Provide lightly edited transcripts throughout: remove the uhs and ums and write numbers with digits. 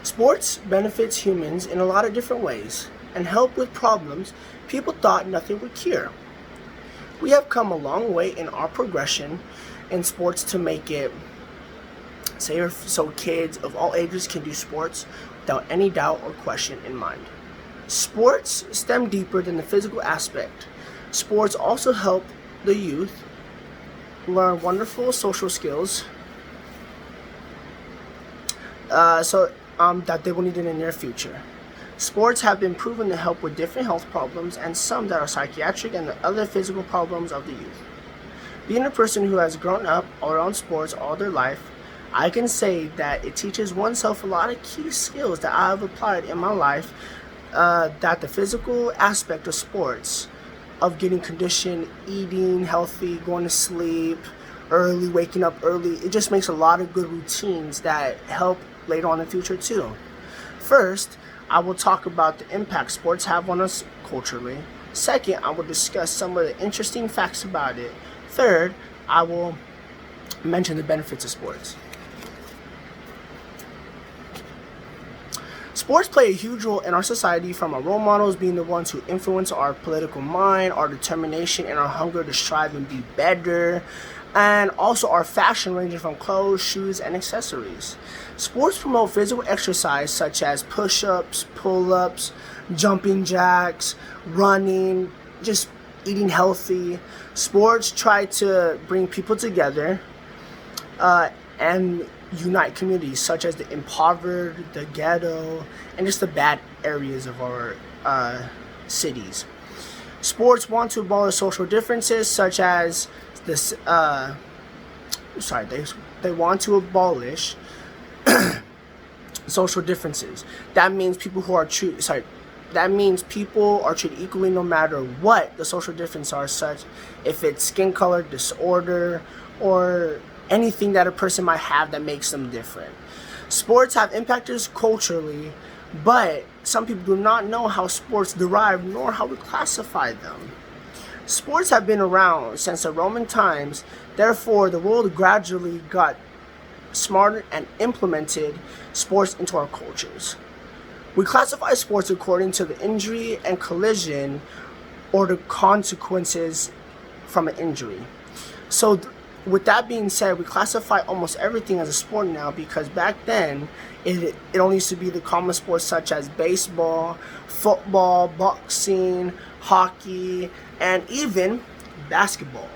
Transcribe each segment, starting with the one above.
Sports benefits humans in a lot of different ways and help with problems people thought nothing would cure. We have come a long way in our progression in sports to make it safer so kids of all ages can do sports without any doubt or question in mind. Sports stem deeper than the physical aspect. Sports also help the youth learn wonderful social skills that they will need in the near future. Sports have been proven to help with different health problems and some that are psychiatric and the other physical problems of the youth. Being a person who has grown up around sports all their life, I can say that it teaches oneself a lot of key skills that I have applied in my life, that the physical aspect of sports, of getting conditioned, eating healthy, going to sleep early, waking up early, it just makes a lot of good routines that help later on in the future too. First, I will talk about the impact sports have on us culturally. Second, I will discuss some of the interesting facts about it. Third, I will mention the benefits of sports. Sports play a huge role in our society, from our role models being the ones who influence our political mind, our determination, and our hunger to strive and be better, and also our fashion ranging from clothes, shoes, and accessories. Sports promote physical exercise such as push-ups, pull-ups, jumping jacks, running, just eating healthy. Sports try to bring people together and unite communities such as the impoverished, the ghetto, and just the bad areas of our cities. Sports want to abolish social differences such as this. They want to abolish social differences. That means people who are treated. That means people are treated equally no matter what the social differences are, such if it's skin color, disorder, or anything that a person might have that makes them different. Sports have impacted us culturally, but some people do not know how sports derive nor how we classify them. Sports have been around since the Roman times, therefore the world gradually got smarter and implemented sports into our cultures. We classify sports according to the injury and collision or the consequences from an injury. So with that being said, we classify almost everything as a sport now, because back then it only used to be the common sports such as baseball, football, boxing, hockey, and even basketball.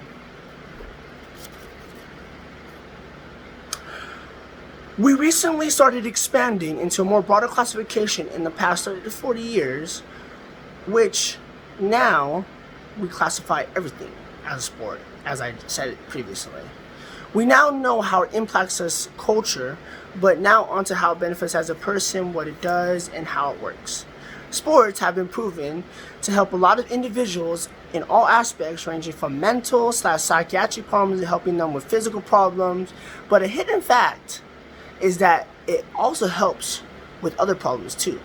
We recently started expanding into a more broader classification in the past 30 to 40 years, which now we classify everything as a sport, as I said previously. We now know how it impacts us culture, but now onto how it benefits as a person, what it does, and how it works. Sports have been proven to help a lot of individuals in all aspects, ranging from mental / psychiatric problems to helping them with physical problems. But a hidden fact is that it also helps with other problems too.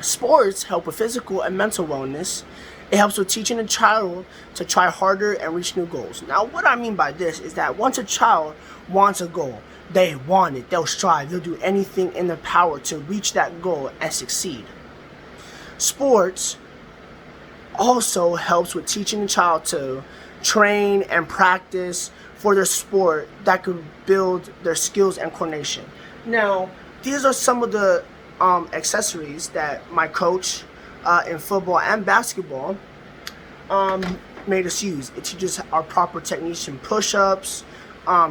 Sports help with physical and mental wellness. It helps with teaching a child to try harder and reach new goals. Now, what I mean by this is that once a child wants a goal, they want it, they'll strive, they'll do anything in their power to reach that goal and succeed. Sports also helps with teaching a child to train and practice for their sport that could build their skills and coordination. Now, these are some of the accessories that my coach in football and basketball made us use. It teaches our proper techniques in push-ups,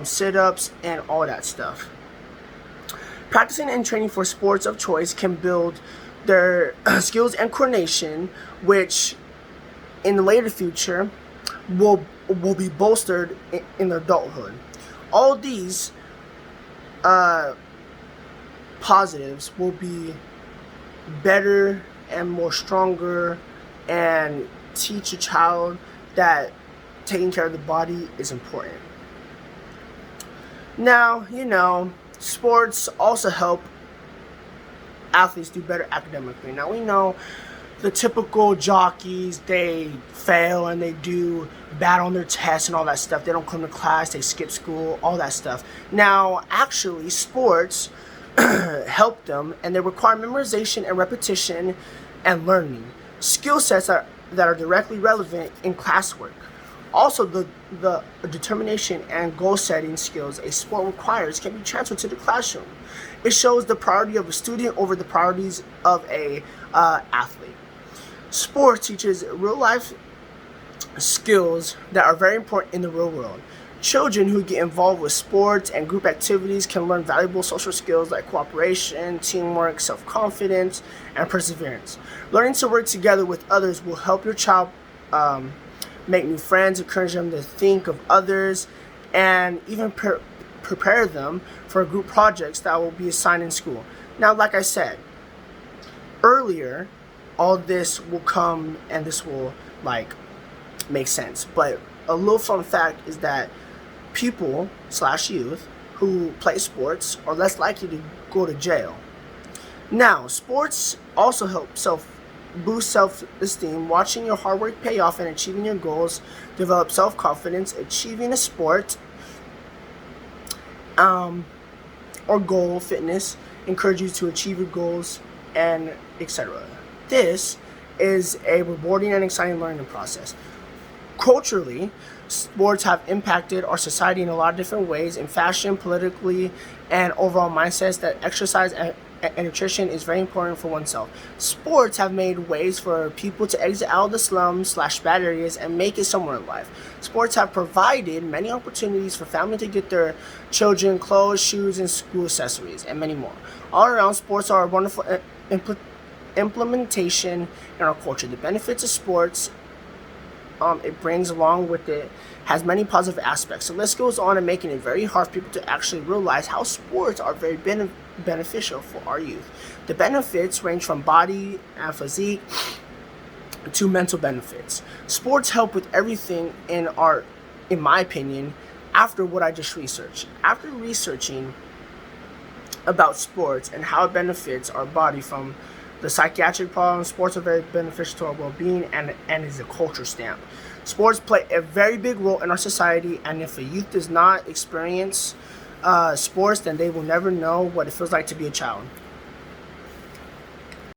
sit-ups, and all that stuff. Practicing and training for sports of choice can build their skills and coordination, which in the later future will be bolstered in their adulthood. All these positives will be better and more stronger, and teach a child that taking care of the body is important. Now, sports also help athletes do better academically. Now, we know the typical jockeys, they fail and they do bad on their tests and all that stuff. They don't come to class, they skip school, all that stuff. Now, actually, sports help them, and they require memorization and repetition and learning. Skill sets that are directly relevant in classwork. Also, the determination and goal setting skills a sport requires can be transferred to the classroom. It shows the priority of a student over the priorities of a athlete. Sport teaches real life skills that are very important in the real world. Children who get involved with sports and group activities can learn valuable social skills like cooperation, teamwork, self-confidence, and perseverance. Learning to work together with others will help your child make new friends, encourage them to think of others, and even prepare them for group projects that will be assigned in school. Now, like I said earlier, all this will come and this will make sense. But a little fun fact is that people / youth who play sports are less likely to go to jail. Now, sports also help boost self-esteem. Watching your hard work pay off and achieving your goals develop self-confidence. Achieving a sport or goal fitness encourage you to achieve your goals and etc. This is a rewarding and exciting learning process. Culturally, sports have impacted our society in a lot of different ways, in fashion, politically, and overall mindsets that exercise and nutrition is very important for oneself. Sports have made ways for people to exit out of the slums / bad areas and make it somewhere in life. Sports have provided many opportunities for families to get their children clothes, shoes, and school accessories, and many more. All around, sports are a wonderful implementation in our culture. The benefits of sports it brings along with it has many positive aspects. The list goes on and making it very hard for people to actually realize how sports are very beneficial for our youth. The benefits range from body and physique to mental benefits. Sports help with everything in my opinion, after what I just researched. After researching about sports and how it benefits our body from the psychiatric problems, sports are very beneficial to our well-being and is a culture stamp. Sports play a very big role in our society, and if a youth does not experience sports, then they will never know what it feels like to be a child.